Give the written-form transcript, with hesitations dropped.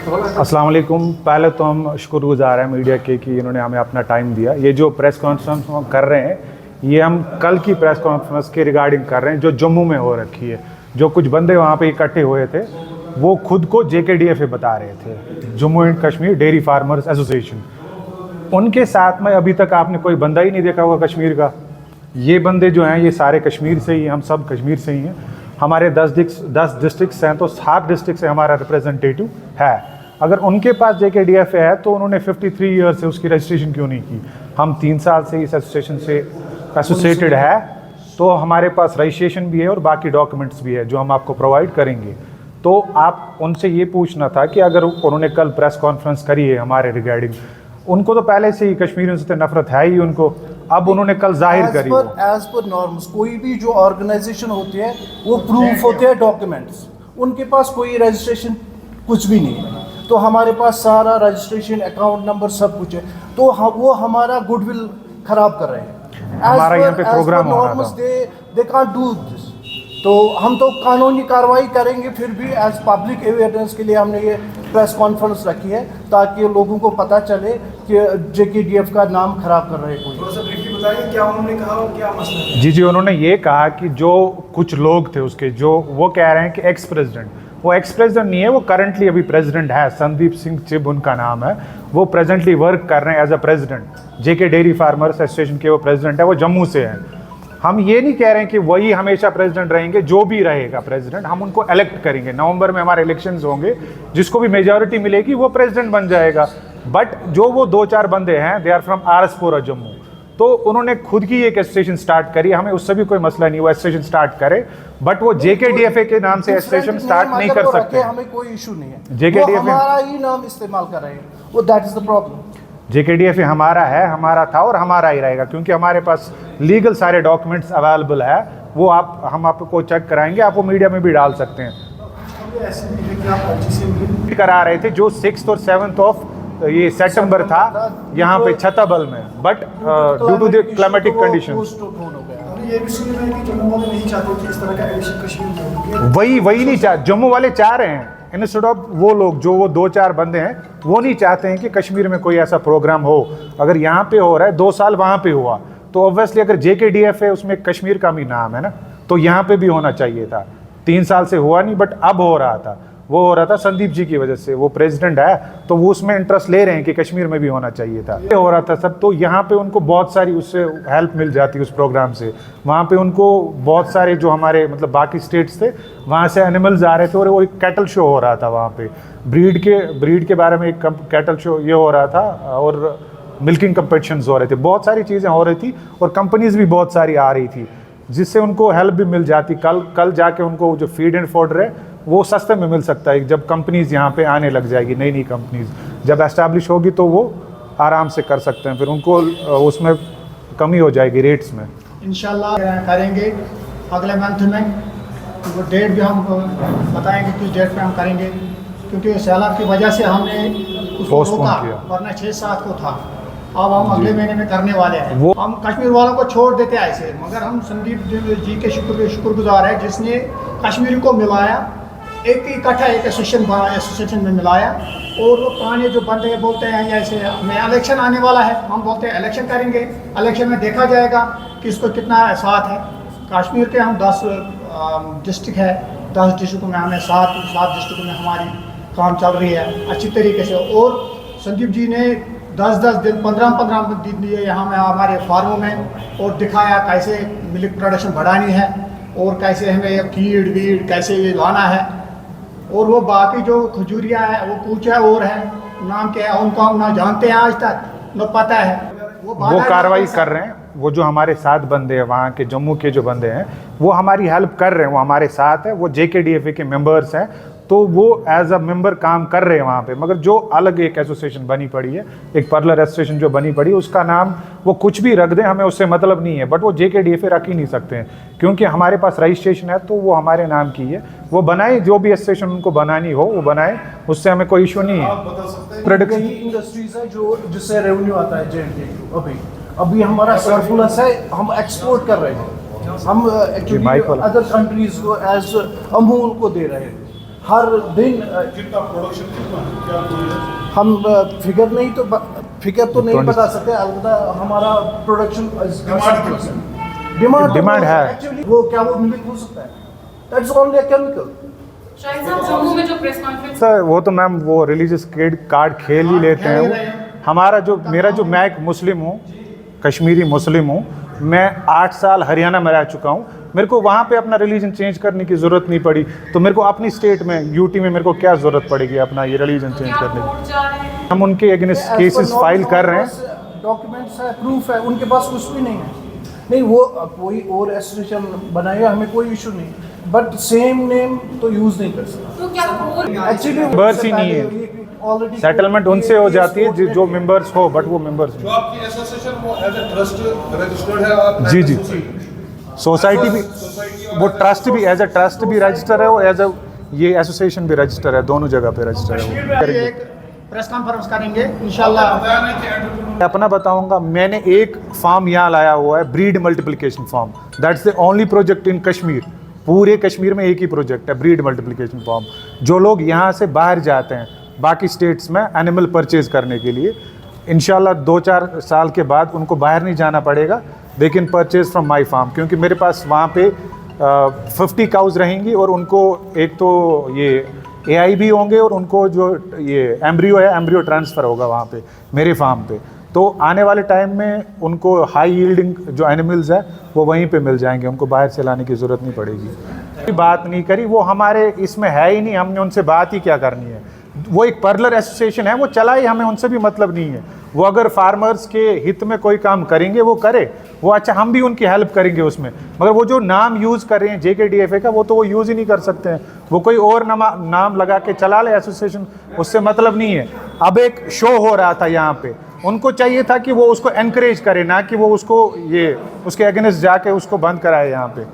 अस्सलाम वालेकुम। पहले तो हम शुक्रगुजार हैं मीडिया के कि इन्होंने हमें अपना टाइम दिया। ये जो प्रेस कॉन्फ्रेंस हम कर रहे हैं ये हम कल की प्रेस कॉन्फ्रेंस के रिगार्डिंग कर रहे हैं जो जम्मू में हो रखी है। जो कुछ बंदे वहाँ पे इकट्ठे हुए थे वो खुद को JKDFA बता रहे थे, Jammu and Kashmir dairy farmers association. उनके साथ में अभी तक आपने कोई बंदा ही नहीं देखा होगा कश्मीर का। ये बंदे जो हैं ये सारे कश्मीर से ही, हम सब कश्मीर से ही हैं। हमारे 10 डिस्ट्रिक्ट्स हैं तो 7 डिस्ट्रिक्ट से हमारा रिप्रेजेंटेटिव है। अगर उनके पास JKDFA है तो उन्होंने 53 ईयर से उसकी रजिस्ट्रेशन क्यों नहीं की? हम 3 साल से इस एसोसिएशन से एसोसिएटेड है तो हमारे पास रजिस्ट्रेशन भी है और बाकी डॉक्यूमेंट्स भी है जो हम आपको प्रोवाइड करेंगे। तो आप उनसे ये पूछना था कि अगर उन्होंने कल प्रेस कॉन्फ्रेंस करी है हमारे रिगार्डिंग, उनको तो पहले से ही कश्मीरियों से नफरत है ही उनको, अब उन्होंने कल जाहिर करी। एज पर नॉर्म्स कोई भी जो ऑर्गेनाइजेशन होती है वो प्रूफ होते हैं डॉक्यूमेंट्स, उनके पास कोई रजिस्ट्रेशन कुछ भी नहीं है। तो हमारे पास सारा रजिस्ट्रेशन, अकाउंट नंबर सब कुछ है, तो वो हमारा गुडविल खराब कर रहे हैं। हमारा यहाँ पे प्रोग्राम हो रहा था। They can't do this. तो हम तो कानूनी कार्रवाई करेंगे, फिर भी एज पब्लिक अवेयरनेस के लिए हमने ये प्रेस कॉन्फ्रेंस रखी है ताकि लोगों को पता चले कि JKDF का नाम खराब कर रहे हैं कोई। थोड़ा सा ब्रीफली बताइए क्या उन्होंने कहा और क्या मसला है? जी, उन्होंने ये कहा कि जो कुछ लोग थे उसके, जो वो कह रहे हैं कि एक्स प्रेसिडेंट, वो एक्स प्रेसिडेंट नहीं है, वो करंटली अभी प्रेसिडेंट है। संदीप सिंह चिब उनका नाम है। वो प्रेजेंटली वर्क कर रहे हैं as a president. JK dairy farmers association के वो प्रेसिडेंट है, वो जम्मू से हैं। हम ये नहीं कह रहे हैं कि वही हमेशा प्रेसिडेंट रहेंगे, जो भी रहेगा प्रेसिडेंट हम उनको इलेक्ट करेंगे। नवंबर में हमारे इलेक्शंस होंगे, जिसको भी मेजॉरिटी मिलेगी वो प्रेसिडेंट बन जाएगा। बट जो वो 2-4 बंदे हैं they are from RS4 Jammu, तो उन्होंने खुद की एक एसोसिएशन स्टार्ट करी। हमें उससे भी कोई मसला नहीं, वो एसोसिएशन स्टार्ट करे, बट वो JKDFA के नाम से एसोसिएशन स्टार्ट नहीं कर सकते। हमें कोई इशू नहीं है, JKDFA हमारा ही नाम इस्तेमाल कर रहे हैं, वो that is the problem. JKDFA हमारा है, हमारा था और हमारा ही रहेगा, क्योंकि हमारे पास लीगल सारे डॉक्यूमेंट्स अवेलेबल है। वो हम आपको चेक कराएंगे, आप वो मीडिया में भी डाल सकते हैं। करा रहे थे जो 6th और 7th ऑफ ये सितंबर था यहाँ पे छतबल में, but due to the climatic conditions ये भी सुन रहे हैं कि जम्मू वाले नहीं चाहते कि इस तरह का इलेक्शन कश्मीर में हो। वही नहीं चाहते, जम्मू वाले चाह रहे हैं। इंस्टेड ऑफ वो लोग जो वो 2-4 बंदे हैं वो नहीं चाहते हैं कि कश्मीर में कोई ऐसा प्रोग्राम हो। अगर यहाँ पे हो रहा है, 2 साल वहाँ पे हुआ, तो ऑब्वियसली अगर JKDFA उसमें कश्मीर का भी नाम है ना, तो यहाँ पे भी होना चाहिए था। 3 साल से हुआ नहीं, बट अब हो रहा था। वो हो रहा था संदीप जी की वजह से, वो प्रेसिडेंट है तो वो उसमें इंटरेस्ट ले रहे हैं कि कश्मीर में भी होना चाहिए था। ये हो रहा था सब, तो यहाँ पे उनको बहुत सारी उससे हेल्प मिल जाती उस प्रोग्राम से। वहाँ पे उनको बहुत सारे जो हमारे मतलब बाकी स्टेट्स थे वहाँ से एनिमल्स आ रहे थे और वो एक कैटल शो हो रहा था वहाँ पे। ब्रीड के बारे में एक कैटल शो ये हो रहा था और मिल्किंग कंपटीशंस हो रहे थे, बहुत सारी चीज़ें हो रही थी और कंपनीज भी बहुत सारी आ रही थी जिससे उनको हेल्प भी मिल जाती। कल जाके उनको जो फीड एंड फॉडर है वो सस्ते में मिल सकता है जब कंपनीज यहाँ पे आने लग जाएगी। नई कंपनीज जब एस्टैब्लिश होगी तो वो आराम से कर सकते हैं, फिर उनको उसमें कमी हो जाएगी रेट्स में। इंशाल्लाह करेंगे अगले मंथ में, वो डेट भी हम बताएंगे किस डेट पे हम करेंगे, क्योंकि सैलाब की वजह से हमने उसको रोका, वरना 6-7 को था। अब हम अगले महीने में करने वाले हैं। हम कश्मीर वालों को छोड़ देते हैं ऐसे, मगर हम संदीप जी के शुक्रगुजार है जिसने कश्मीर को मिलाया, एक इकट्ठा एक एसोसिएशन में मिलाया। और वो पुराने जो बंदे बोलते हैं ऐसे में इलेक्शन आने वाला है, हम बोलते हैं इलेक्शन करेंगे, इलेक्शन में देखा जाएगा कि इसको कितना साथ है। कश्मीर के हम 10 डिस्ट्रिक्ट है, 10 डिस्ट्रिक्टों में हमें 7 डिस्ट्रिक्टों में हमारी काम चल रही है अच्छी तरीके से। और संदीप जी ने 10-10 दिन 15-15 दिन दिए यहाँ में हमारे फार्मों में और दिखाया कैसे मिल्क प्रोडक्शन बढ़ानी है और कैसे हमें फीड वीड कैसे ये लाना है। और वो बाकी जो खजूरिया है वो कुछ है और है, नाम क्या है उनको हम ना जानते हैं आज तक, न पता है। वो कार्रवाई कर रहे हैं। वो जो हमारे 7 बंदे हैं वहाँ के जम्मू के जो बंदे हैं वो हमारी हेल्प कर रहे हैं, वो हमारे साथ है, वो JKDFA के मेंबर्स हैं, तो वो एज अ मेंबर काम कर रहे हैं वहाँ पे। मगर जो अलग एक एसोसिएशन बनी पड़ी है, एक पार्लर एसोसिएशन जो बनी पड़ी, उसका नाम वो कुछ भी रख दें, हमें उससे मतलब नहीं है, बट वो JKDFA रख ही नहीं सकते हैं क्योंकि हमारे पास रजिस्ट्रेशन है तो वो हमारे नाम की है। वो बनाए, जो भी एसोसिएशन उनको बनानी हो वो बनाए, उससे हमें कोई इशू नहीं है। प्रोडक्शन इंडस्ट्रीज है जो जिससे रेवेन्यू आता है JNK। अभी हमारा सरप्लस है, हम एक्सपोर्ट कर रहे हैं, हम एक्चुअली अदर कंट्रीज को एज अमूल को दे रहे हैं। हर दिन कितना प्रोडक्शन कितना है? क्या कोई है? हम फिगर नहीं तो नहीं 20 बता सकते, अलबत्ता हमारा प्रोडक्शन Demand है। एक्चुअली वो क्या वो मिमिक हो सकता है, that's only a chemical. Shahid साहब, जम्मू में जो प्रेस कॉन्फ्रेंस सर वो तो मैम वो रिलीजियस कार्ड खेल ही लेते हैं हमारा जो मैं एक मुस्लिम हूँ, कश्मीरी मुस्लिम हूँ। मैं 8 साल हरियाणा में रह चुका हूँ। मेरे को वहाँ पे अपना रिलीजन चेंज करने की ज़रूरत नहीं पड़ी, तो मेरे को अपनी स्टेट में यूटी में मेरे को क्या ज़रूरत पड़ेगी अपना ये रिलीजन चेंज क्या करने की। कोर्ट जा रहे हैं? हम उनके अगेंस्ट केसेस फाइल कर रहे हैं। डॉक्यूमेंट्स है, प्रूफ है, उनके पास कुछ भी नहीं है। नहीं वो कोई और एसोसिएशन बनाएगा, हमें कोई इशू नहीं, बट सेम नेम तो यूज नहीं कर सकते। तो क्या कोर्ट एक्चुअली मेंबर्स ही नहीं है, सेटलमेंट उनसे हो जाती है जो मेंबर्स हो, बट वो मेंबर्स जो आपकी एसोसिएशन वो एज ए ट्रस्ट रजिस्टर्ड है आप? जी जी, सोसाइटी भी, वो ट्रस्ट भी एज ए ट्रस्ट भी रजिस्टर है और एज ए ये एसोसिएशन भी रजिस्टर है, दोनों जगह पे रजिस्टर है वो। एक प्रेस कॉन्फ्रेंस करेंगे इंशाल्लाह। बताया नहीं कि एंटरप्रेन्योर मैं अपना बताऊंगा, मैंने एक फार्म यहाँ लाया हुआ है, breed multiplication farm. That's the only project in Kashmir. पूरे कश्मीर में एक ही प्रोजेक्ट है, ब्रीड मल्टीप्लिकेशन फार्म। जो लोग यहाँ से बाहर जाते हैं बाकी स्टेट्स में एनिमल परचेज करने के लिए, इंशाल्लाह 2-4 साल के बाद उनको बाहर नहीं जाना पड़ेगा, they can purchase from my farm. क्योंकि मेरे पास वहाँ पे 50 काउज रहेंगी और उनको एक तो ये AI भी होंगे और उनको जो ये एम्ब्रियो है, एम्ब्रियो ट्रांसफ़र होगा वहाँ पे मेरे फार्म पे। तो आने वाले टाइम में उनको हाई यील्डिंग जो एनिमल्स है वो वहीं पे मिल जाएंगे, उनको बाहर से लाने की ज़रूरत नहीं पड़ेगी। कोई बात नहीं करी, वो हमारे इसमें है ही नहीं, हमने उनसे बात ही क्या करनी है। वो एक पर्लर एसोसिएशन है, वो चलाए, हमें उनसे भी मतलब नहीं है। वो अगर फार्मर्स के हित में कोई काम करेंगे वो करे, वो अच्छा हम भी उनकी हेल्प करेंगे उसमें। मगर वो जो नाम यूज़ कर रहे हैं JKDFA का, वो तो वो यूज़ ही नहीं कर सकते हैं। वो कोई और नाम लगा के चला ले एसोसिएशन, उससे मतलब नहीं है। अब एक शो हो रहा था यहाँ पे, उनको चाहिए था कि वो उसको एनकरेज करे, ना कि वो उसको ये उसके अगेंस्ट जाके उसको बंद कराए यहाँ पे।